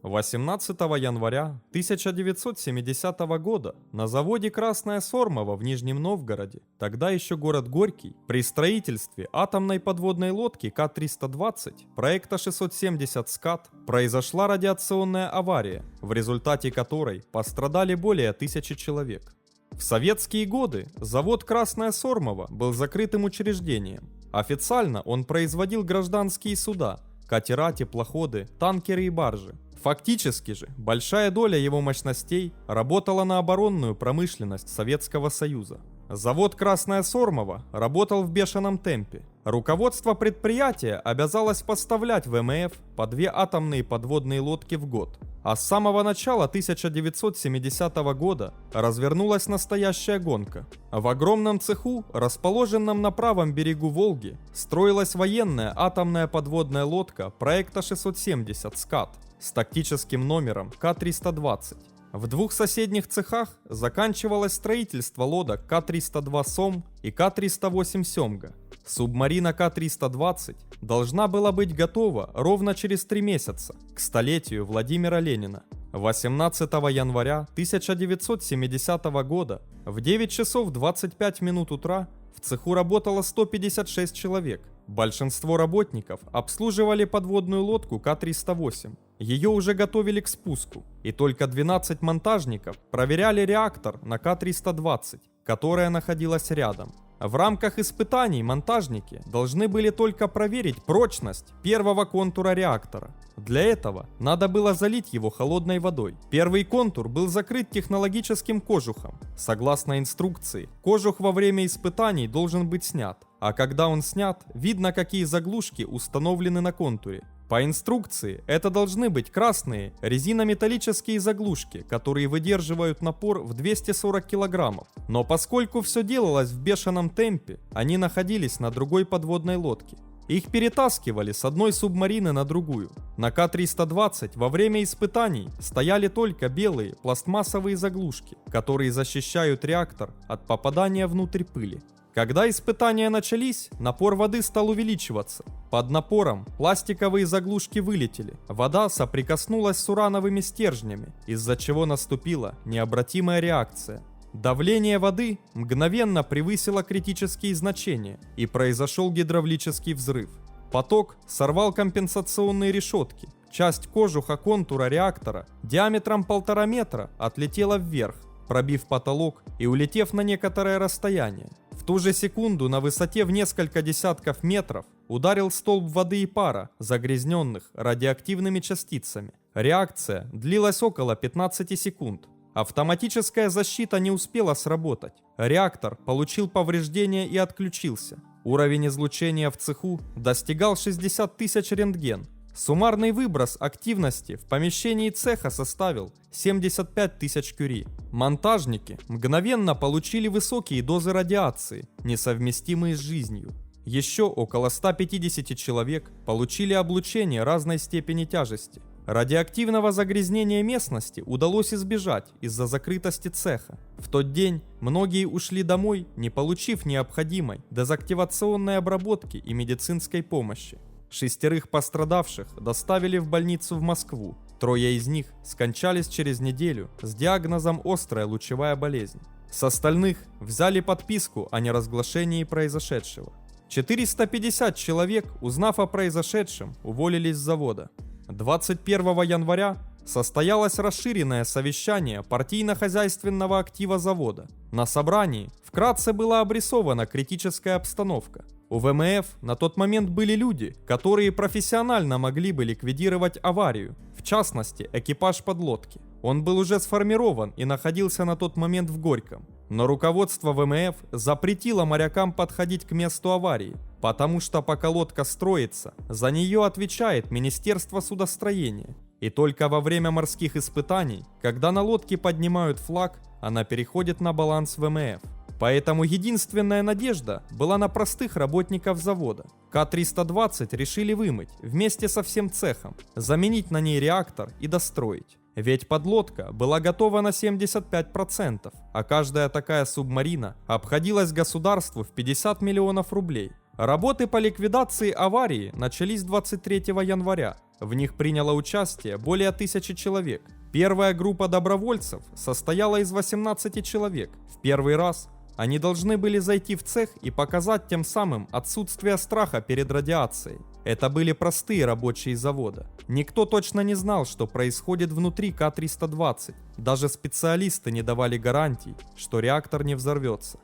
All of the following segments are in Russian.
18 января 1970 года на заводе «Красная Сормова» в Нижнем Новгороде, тогда еще город Горький, при строительстве атомной подводной лодки К-320 проекта 670 СКАД произошла радиационная авария, в результате которой пострадали более 1000 человек. В советские годы завод «Красная Сормова» был закрытым учреждением. Официально он производил гражданские суда, катера, теплоходы, танкеры и баржи. Фактически же, большая доля его мощностей работала на оборонную промышленность Советского Союза. Завод «Красная Сормова» работал в бешеном темпе. Руководство предприятия обязалось поставлять в ВМФ по 2 атомные подводные лодки в год. А с самого начала 1970 года развернулась настоящая гонка. В огромном цеху, расположенном на правом берегу Волги, строилась военная атомная подводная лодка проекта 670 СКАД с тактическим номером К-320. В 2 соседних цехах заканчивалось строительство лодок К-302 «Сом» и К-308 «Семга». Субмарина К-320 должна была быть готова ровно через 3 месяца, к столетию Владимира Ленина. 18 января 1970 года в 9 часов 25 минут утра в цеху работало 156 человек. Большинство работников обслуживали подводную лодку К-308. Ее уже готовили к спуску, и только 12 монтажников проверяли реактор на К-320, которая находилась рядом. В рамках испытаний монтажники должны были только проверить прочность первого контура реактора. Для этого надо было залить его холодной водой. Первый контур был закрыт технологическим кожухом. Согласно инструкции, кожух во время испытаний должен быть снят, а когда он снят, видно, какие заглушки установлены на контуре. По инструкции, это должны быть красные резинометаллические заглушки, которые выдерживают напор в 240 килограммов. Но поскольку все делалось в бешеном темпе, они находились на другой подводной лодке. Их перетаскивали с одной субмарины на другую. На К-320 во время испытаний стояли только белые пластмассовые заглушки, которые защищают реактор от попадания внутрь пыли. Когда испытания начались, напор воды стал увеличиваться. Под напором пластиковые заглушки вылетели. Вода соприкоснулась с урановыми стержнями, из-за чего наступила необратимая реакция. Давление воды мгновенно превысило критические значения, и произошел гидравлический взрыв. Поток сорвал компенсационные решетки. Часть кожуха контура реактора диаметром 1,5 метра отлетела вверх, пробив потолок и улетев на некоторое расстояние. В ту же секунду на высоте в несколько десятков метров ударил столб воды и пара, загрязненных радиоактивными частицами. Реакция длилась около 15 секунд. Автоматическая защита не успела сработать. Реактор получил повреждения и отключился. Уровень излучения в цеху достигал 60 тысяч рентген. Суммарный выброс активности в помещении цеха составил 75 тысяч кюри. Монтажники мгновенно получили высокие дозы радиации, несовместимые с жизнью. Еще около 150 человек получили облучение разной степени тяжести. Радиоактивного загрязнения местности удалось избежать из-за закрытости цеха. В тот день многие ушли домой, не получив необходимой дезактивационной обработки и медицинской помощи. 6 пострадавших доставили в больницу в Москву. 3 из них скончались через неделю с диагнозом «острая лучевая болезнь». С остальных взяли подписку о неразглашении произошедшего. 450 человек, узнав о произошедшем, уволились с завода. 21 января состоялось расширенное совещание партийно-хозяйственного актива завода. На собрании вкратце была обрисована критическая обстановка. У ВМФ на тот момент были люди, которые профессионально могли бы ликвидировать аварию, в частности, экипаж подлодки. Он был уже сформирован и находился на тот момент в Горьком. Но руководство ВМФ запретило морякам подходить к месту аварии, потому что пока лодка строится, за нее отвечает Министерство судостроения. И только во время морских испытаний, когда на лодке поднимают флаг, она переходит на баланс ВМФ. Поэтому единственная надежда была на простых работников завода. К-320 решили вымыть вместе со всем цехом, заменить на ней реактор и достроить. Ведь подлодка была готова на 75%, а каждая такая субмарина обходилась государству в 50 миллионов рублей. Работы по ликвидации аварии начались 23 января. В них приняло участие более 1000 человек. Первая группа добровольцев состояла из 18 человек. В первый раз они должны были зайти в цех и показать тем самым отсутствие страха перед радиацией. Это были простые рабочие завода. Никто точно не знал, что происходит внутри К-320. Даже специалисты не давали гарантий, что реактор не взорвется.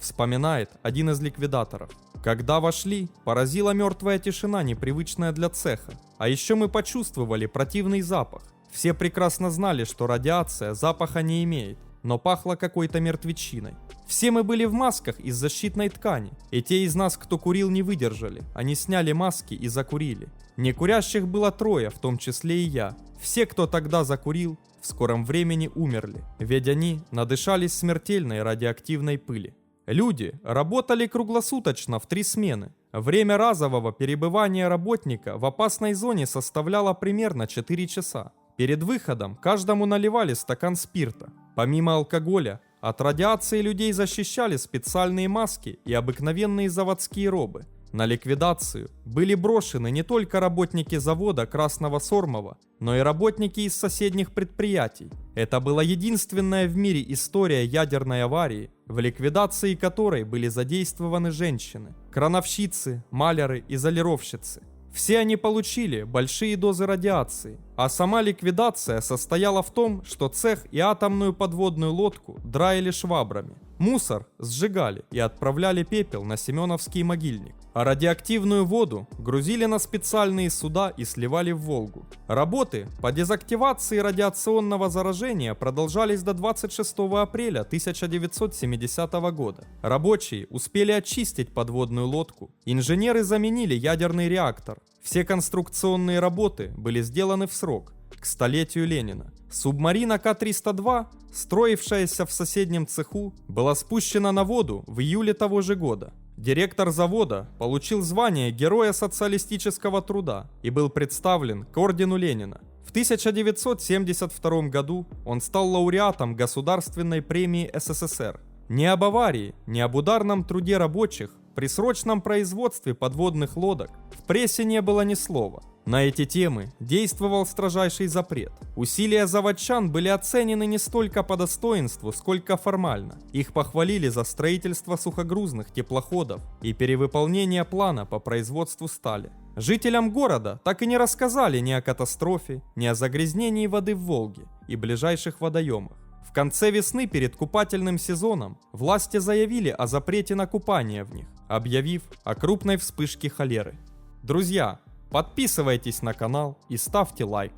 Вспоминает один из ликвидаторов. Когда вошли, поразила мертвая тишина, непривычная для цеха. А еще мы почувствовали противный запах. Все прекрасно знали, что радиация запаха не имеет, но пахло какой-то мертвечиной. Все мы были в масках из защитной ткани, и те из нас, кто курил, не выдержали. Они сняли маски и закурили. Некурящих было 3, в том числе и я. Все, кто тогда закурил, в скором времени умерли, ведь они надышались смертельной радиоактивной пыли. Люди работали круглосуточно в 3 смены. Время разового перебывания работника в опасной зоне составляло примерно 4 часа. Перед выходом каждому наливали стакан спирта. Помимо алкоголя, от радиации людей защищали специальные маски и обыкновенные заводские робы. На ликвидацию были брошены не только работники завода Красного Сормова, но и работники из соседних предприятий. Это была единственная в мире история ядерной аварии, в ликвидации которой были задействованы женщины, крановщицы, маляры, изолировщицы. Все они получили большие дозы радиации, а сама ликвидация состояла в том, что цех и атомную подводную лодку драили швабрами. Мусор сжигали и отправляли пепел на Семеновский могильник, а радиоактивную воду грузили на специальные суда и сливали в Волгу. Работы по дезактивации радиационного заражения продолжались до 26 апреля 1970 года. Рабочие успели очистить подводную лодку, инженеры заменили ядерный реактор. Все конструкционные работы были сделаны в срок, к столетию Ленина. Субмарина К-302, строившаяся в соседнем цеху, была спущена на воду в июле того же года. Директор завода получил звание Героя социалистического труда и был представлен к ордену Ленина. В 1972 году он стал лауреатом Государственной премии СССР. Ни об аварии, ни об ударном труде рабочих при срочном производстве подводных лодок в прессе не было ни слова. На эти темы действовал строжайший запрет. Усилия заводчан были оценены не столько по достоинству, сколько формально. Их похвалили за строительство сухогрузных теплоходов и перевыполнение плана по производству стали. Жителям города так и не рассказали ни о катастрофе, ни о загрязнении воды в Волге и ближайших водоемах. В конце весны перед купательным сезоном власти заявили о запрете на купание в них, объявив о крупной вспышке холеры. Друзья, подписывайтесь на канал и ставьте лайк.